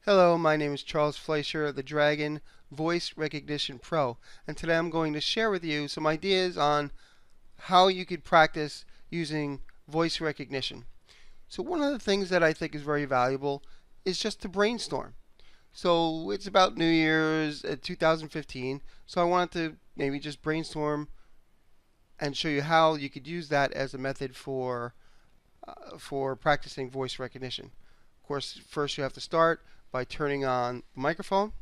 Hello, my name is Charles Fleischer, the Dragon Voice Recognition Pro, and today I'm going to share with you some ideas on how you could practice using voice recognition. So one of the things that I think is very valuable is just to brainstorm. So it's about New Year's 2015, so I wanted to maybe just brainstorm and show you how you could use that as a method for practicing voice recognition. Of course, first you have to start by turning on the microphone.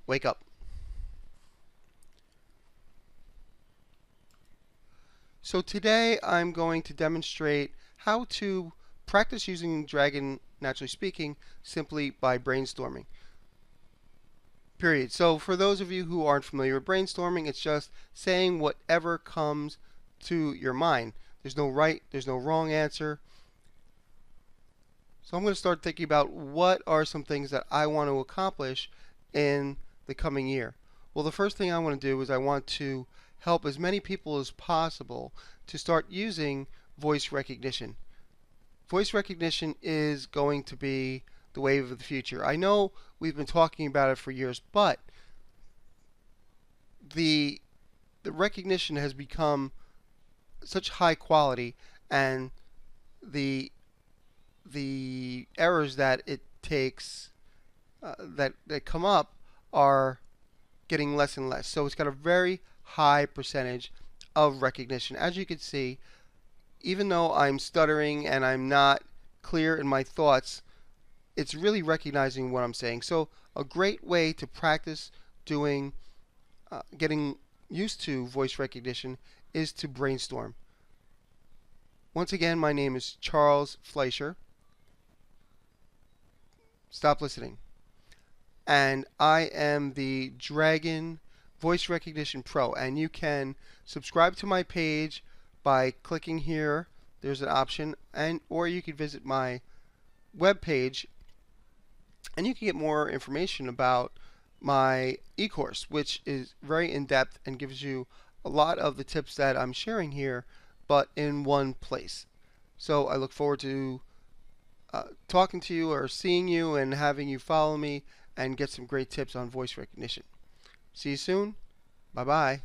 Wake up. So today I'm going to demonstrate how to practice using Dragon Naturally Speaking simply by brainstorming. Period. So for those of you who aren't familiar with brainstorming, it's just saying whatever comes to your mind. There's no right, there's no wrong answer. So I'm going to start thinking about what are some things that I want to accomplish in the coming year. Well, the first thing I want to do is I want to help as many people as possible to start using voice recognition. Voice recognition is going to be the wave of the future. I know we've been talking about it for years, but the recognition has become such high quality, and the errors that it takes that come up are getting less and less. So it's got a very high percentage of recognition. As you can see, even though I'm stuttering and I'm not clear in my thoughts, it's really recognizing what I'm saying. So a great way to practice doing getting used to voice recognition is to brainstorm. Once again, my name is Charles Fleischer. Stop listening. And I am the Dragon Voice Recognition Pro, and you can subscribe to my page by clicking here. There's an option, or you could visit my web page and you can get more information about my e-course, which is very in-depth and gives you a lot of the tips that I'm sharing here, but in one place. So I look forward to talking to you or seeing you and having you follow me and get some great tips on voice recognition. See you soon. Bye-bye.